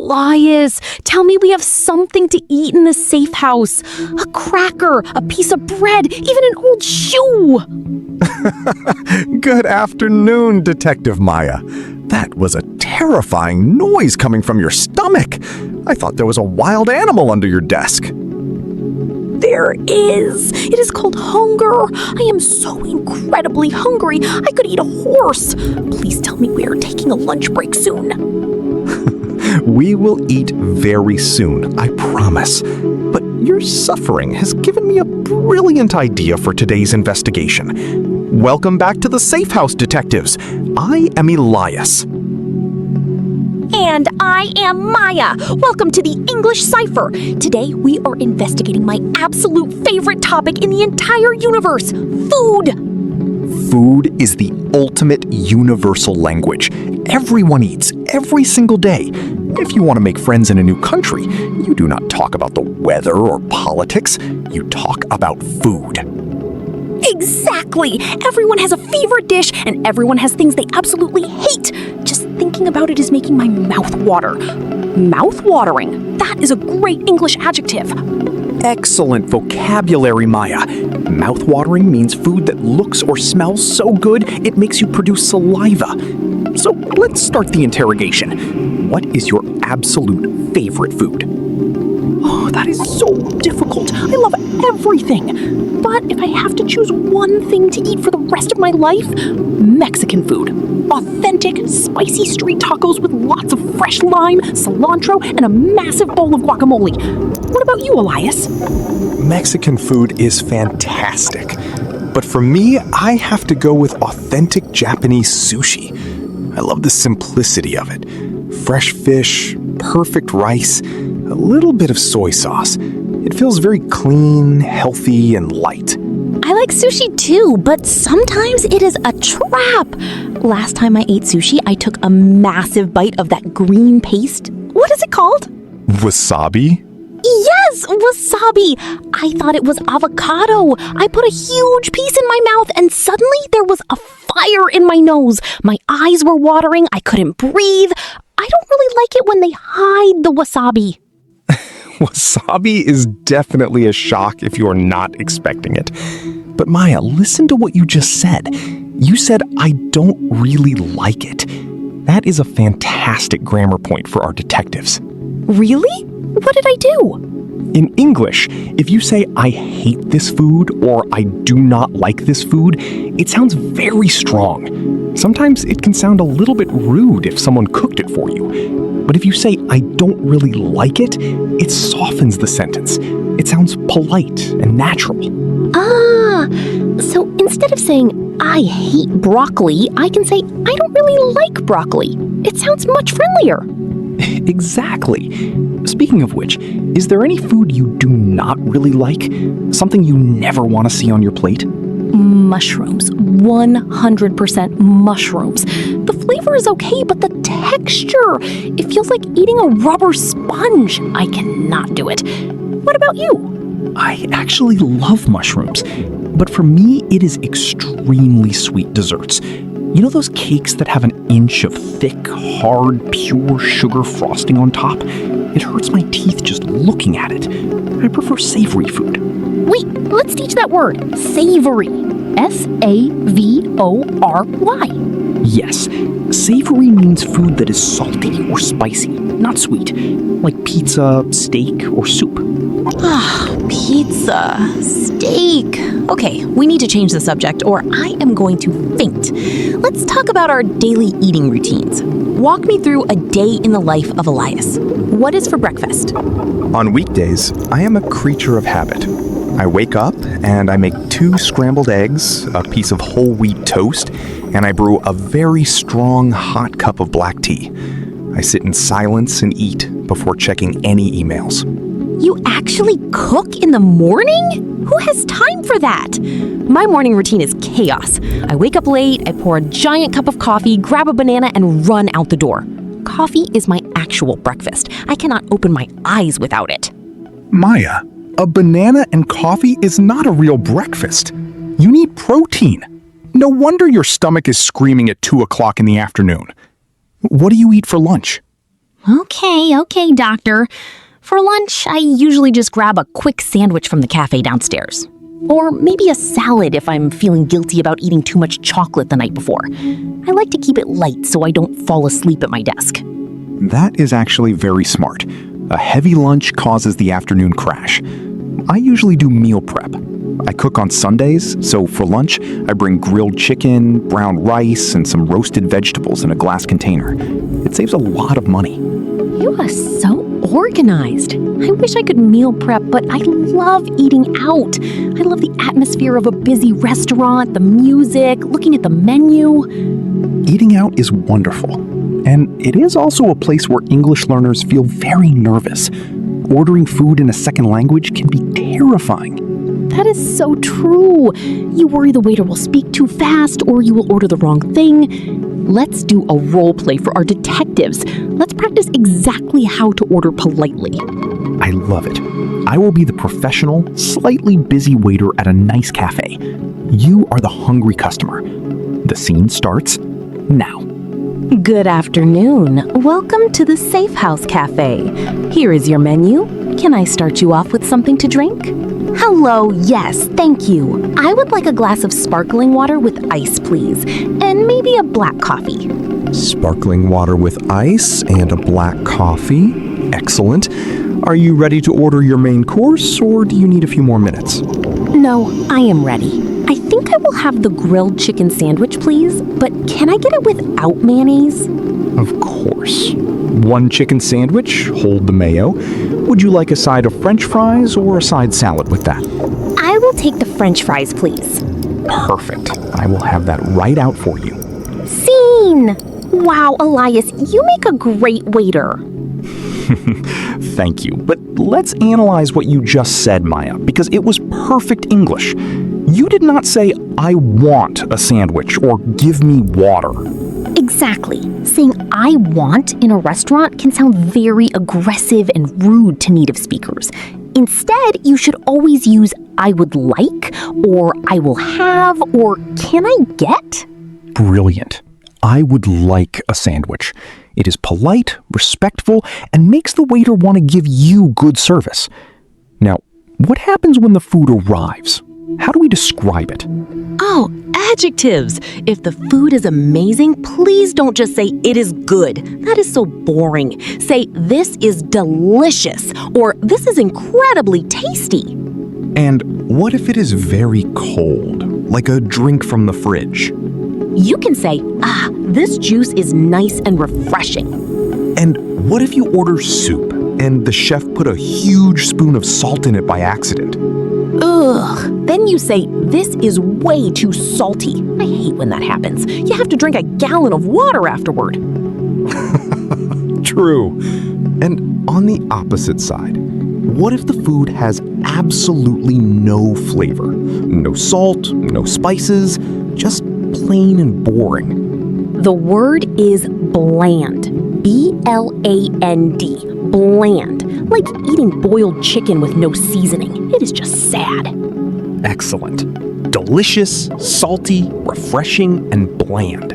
Elias, tell me we have something to eat in the safe house. A cracker, a piece of bread, even an old shoe. Good afternoon, Detective Maya. That was a terrifying noise coming from your stomach. I thought there was a wild animal under your desk. There is. It is called hunger. I am so incredibly hungry. I could eat a horse. Please tell me we are taking a lunch break soon. We will eat very soon, I promise. But your suffering has given me a brilliant idea for today's investigation. Welcome back to the Safe House, Detectives. I am Elias. And I am Maya. Welcome to the English Cipher. Today we are investigating my absolute favorite topic in the entire universe, food. Food is the ultimate universal language. Everyone eats every single day. If you want to make friends in a new country, you do not talk about the weather or politics. You talk about food. Exactly! Everyone has a favorite dish, and everyone has things they absolutely hate. Just thinking about it is making my mouth water. Mouth-watering. That is a great English adjective. Excellent vocabulary, Maya. Mouth-watering means food that looks or smells so good it makes you produce saliva. So let's start the interrogation. What is your absolute favorite food? Oh, that is so difficult. I love everything. But if I have to choose one thing to eat for the rest of my life, Mexican food. Authentic, spicy street tacos with lots of fresh lime, cilantro, and a massive bowl of guacamole. What about you, Elias? Mexican food is fantastic. But for me, I have to go with authentic Japanese sushi. I love the simplicity of it. Fresh fish, perfect rice, a little bit of soy sauce. It feels very clean, healthy, and light. I like sushi too, but sometimes it is a trap. Last time I ate sushi, I took a massive bite of that green paste. What is it called? Wasabi? Yes, wasabi. I thought it was avocado. I put a huge piece in my mouth and suddenly there was a fire in my nose. My eyes were watering. I couldn't breathe. I don't really like it when they hide the wasabi. Wasabi is definitely a shock if you are not expecting it. But Maya, listen to what you just said. You said, I don't really like it. That is a fantastic grammar point for our detectives. Really? What did I do? In English, if you say, I hate this food or I do not like this food, it sounds very strong. Sometimes it can sound a little bit rude if someone cooked it for you. But if you say, I don't really like it, it softens the sentence. It sounds polite and natural. Ah, so instead of saying, I hate broccoli, I can say, I don't really like broccoli. It sounds much friendlier. Exactly. Speaking of which, is there any food you do not really like? Something you never want to see on your plate? Mushrooms. 100% mushrooms. The flavor is okay, but the texture, it feels like eating a rubber sponge. I cannot do it. What about you? I actually love mushrooms, but for me, it is extremely sweet desserts. You know those cakes that have an inch of thick, hard, pure sugar frosting on top? It hurts my teeth just looking at it. I prefer savory food. Wait, let's teach that word. Savory. S-A-V-O-R-Y. Yes, savory means food that is salty or spicy, not sweet, like pizza, steak, or soup. Ah, pizza, steak. Okay, we need to change the subject or I am going to faint. Let's talk about our daily eating routines. Walk me through a day in the life of Elias. What is for breakfast? On weekdays, I am a creature of habit. I wake up and I make 2 scrambled eggs, a piece of whole wheat toast, and I brew a very strong hot cup of black tea. I sit in silence and eat before checking any emails. You actually cook in the morning? Who has time for that? My morning routine is chaos. I wake up late, I pour a giant cup of coffee, grab a banana, and run out the door. Coffee is my actual breakfast. I cannot open my eyes without it. Maya, a banana and coffee is not a real breakfast. You need protein. No wonder your stomach is screaming at 2 o'clock in the afternoon. What do you eat for lunch? Okay, doctor. For lunch, I usually just grab a quick sandwich from the cafe downstairs. Or maybe a salad if I'm feeling guilty about eating too much chocolate the night before. I like to keep it light so I don't fall asleep at my desk. That is actually very smart. A heavy lunch causes the afternoon crash. I usually do meal prep. I cook on Sundays, so for lunch, I bring grilled chicken, brown rice, and some roasted vegetables in a glass container. It saves a lot of money. You are so organized. I wish I could meal prep, but I love eating out. I love the atmosphere of a busy restaurant, the music, looking at the menu. Eating out is wonderful. And it is also a place where English learners feel very nervous. Ordering food in a second language can be terrifying. That is so true. You worry the waiter will speak too fast or you will order the wrong thing. Let's do a role play for our detectives. Let's practice exactly how to order politely. I love it. I will be the professional, slightly busy waiter at a nice cafe. You are the hungry customer. The scene starts now. Good afternoon. Welcome to the Safe House Cafe. Here is your menu. Can I start you off with something to drink? Hello, yes, thank you. I would like a glass of sparkling water with ice, please, and maybe a black coffee. Sparkling water with ice and a black coffee. Excellent. Are you ready to order your main course, or do you need a few more minutes? No, I am ready. I think I will have the grilled chicken sandwich, please, but can I get it without mayonnaise? Of course. One chicken sandwich, hold the mayo. Would you like a side of French fries or a side salad with that? I will take the French fries, please. Perfect. I will have that right out for you. Scene! Wow, Elias, you make a great waiter. Thank you. But let's analyze what you just said, Maya, because it was perfect English. You did not say, I want a sandwich or give me water. Exactly. Saying I want in a restaurant can sound very aggressive and rude to native speakers. Instead, you should always use I would like, or I will have, or can I get? Brilliant. I would like a sandwich. It is polite, respectful, and makes the waiter want to give you good service. Now, what happens when the food arrives? How do we describe it? Oh, adjectives. If the food is amazing, please don't just say it is good. That is so boring. Say this is delicious or this is incredibly tasty. And what if it is very cold, like a drink from the fridge? You can say, this juice is nice and refreshing. And what if you order soup and the chef put a huge spoon of salt in it by accident? Ugh. Then you say, this is way too salty. I hate when that happens. You have to drink a gallon of water afterward. True. And on the opposite side, what if the food has absolutely no flavor? No salt, no spices, just plain and boring. The word is bland. B-L-A-N-D. Bland. Like eating boiled chicken with no seasoning. It is just sad. Excellent. Delicious, salty, refreshing, and bland.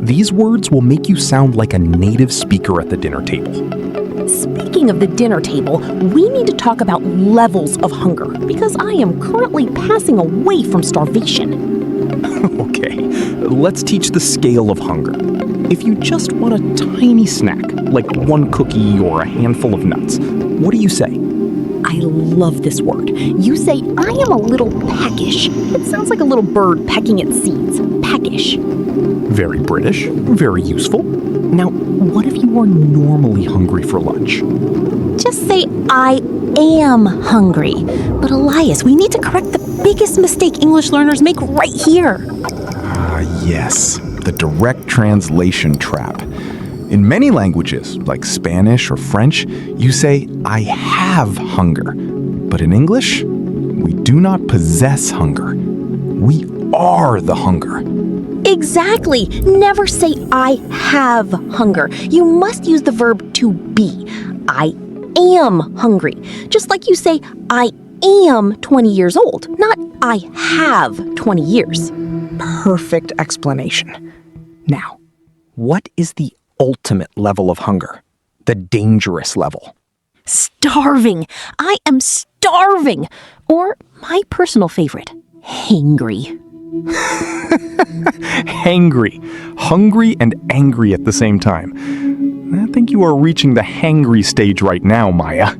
These words will make you sound like a native speaker at the dinner table. Speaking of the dinner table, we need to talk about levels of hunger because I am currently passing away from starvation. Okay, let's teach the scale of hunger. If you just want a tiny snack, like one cookie or a handful of nuts, what do you say? I love this word. You say, I am a little peckish. It sounds like a little bird pecking at seeds. Peckish. Very British, very useful. Now, what if you are normally hungry for lunch? Just say, I am hungry. But Elias, we need to correct the biggest mistake English learners make right here. Yes, the direct translation trap. In many languages, like Spanish or French, you say, I have hunger. But in English, we do not possess hunger. We are the hunger. Exactly. Never say, I have hunger. You must use the verb to be. I am hungry. Just like you say, I am 20 years old, not I have 20 years. Perfect explanation. Now, what is the ultimate level of hunger? the dangerous level. Starving. I am starving. Or my personal favorite, hangry. Hangry. Hungry and angry at the same time. I think you are reaching the hangry stage right now, Maya.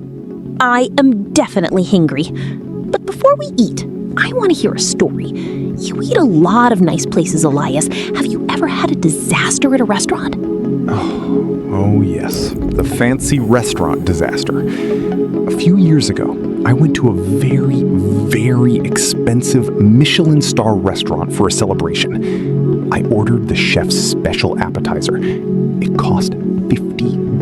I am definitely hangry. But before we eat, I want to hear a story. You eat a lot of nice places, Elias. Have you ever had a disaster at a restaurant? Oh yes, the fancy restaurant disaster. A few years ago, I went to a very, very expensive Michelin star restaurant for a celebration. I ordered the chef's special appetizer. It cost $50.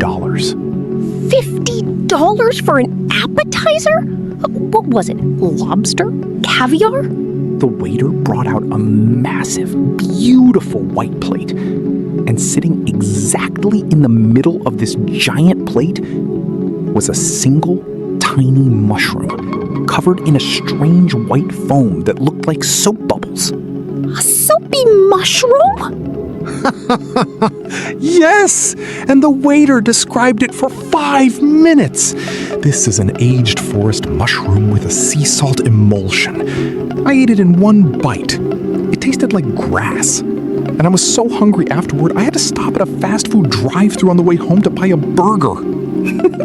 $50 for an appetizer? What was it? Lobster? Caviar? The waiter brought out a massive, beautiful white plate. And sitting exactly in the middle of this giant plate was a single tiny mushroom covered in a strange white foam that looked like soap bubbles. A soapy mushroom? Yes! And the waiter described it for 5 minutes. This is an aged forest mushroom with a sea salt emulsion. I ate it in one bite. It tasted like grass. And I was so hungry afterward, I had to stop at a fast food drive-thru on the way home to buy a burger.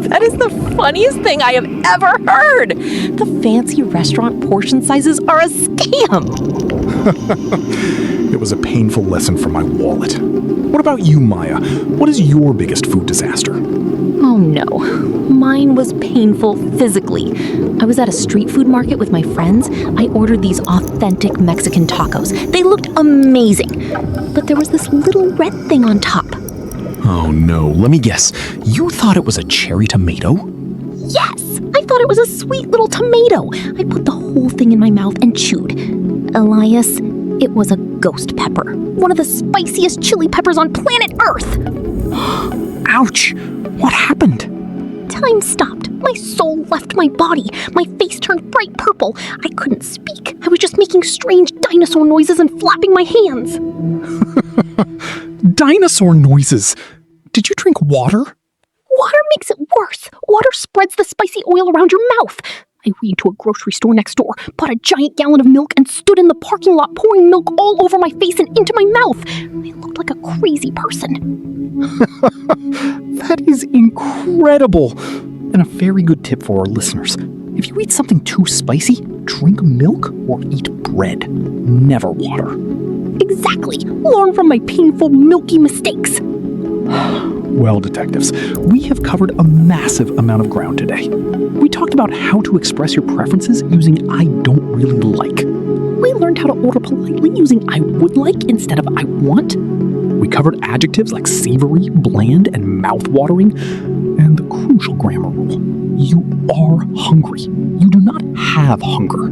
That is the funniest thing I have ever heard. The fancy restaurant portion sizes are a scam. It was a painful lesson for my wallet. What about you, Maya? What is your biggest food disaster? Oh no, mine was painful physically. I was at a street food market with my friends. I ordered these authentic Mexican tacos. They looked amazing, but there was this little red thing on top. Oh no, let me guess. You thought it was a cherry tomato? Yes, I thought it was a sweet little tomato. I put the whole thing in my mouth and chewed. Elias, it was a ghost pepper. One of the spiciest chili peppers on planet Earth. Ouch! What happened? Time stopped. My soul left my body. My face turned bright purple. I couldn't speak. I was just making strange dinosaur noises and flapping my hands. Dinosaur noises! Did you drink water? Water makes it worse. Water spreads the spicy oil around your mouth. I ran to a grocery store next door, bought a giant gallon of milk, and stood in the parking lot pouring milk all over my face and into my mouth. I looked like a crazy person. That is incredible! And a very good tip for our listeners. If you eat something too spicy, drink milk or eat bread. Never water. Exactly. Learn from my painful, milky mistakes. Well, detectives, we have covered a massive amount of ground today. We talked about how to express your preferences using I don't really like. We learned how to order politely using I would like instead of I want. We covered adjectives like savory, bland, and mouth-watering, and the crucial grammar rule. You are hungry. You do not have hunger.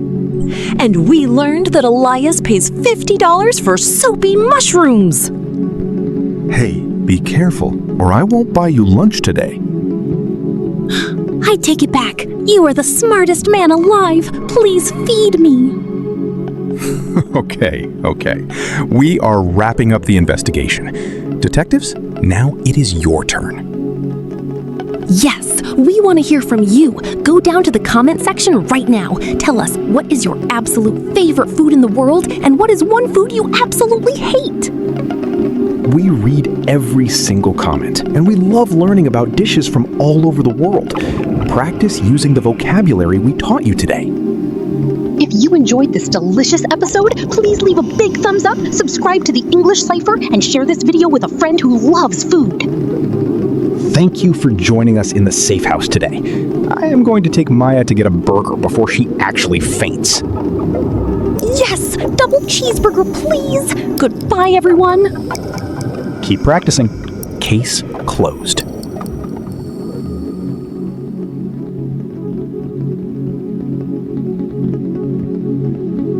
And we learned that Elias pays $50 for soapy mushrooms. Hey, be careful, or I won't buy you lunch today. I take it back. You are the smartest man alive. Please feed me. Okay. We are wrapping up the investigation. Detectives, now it is your turn. Yes, we want to hear from you. Go down to the comment section right now. Tell us, what is your absolute favorite food in the world, and what is one food you absolutely hate? We read every single comment, and we love learning about dishes from all over the world. Practice using the vocabulary we taught you today. If you enjoyed this delicious episode, please leave a big thumbs up, subscribe to the English Cipher, and share this video with a friend who loves food. Thank you for joining us in the safe house today. I am going to take Maya to get a burger before she actually faints. Yes, double cheeseburger, please. Goodbye, everyone. Keep practicing. Case closed.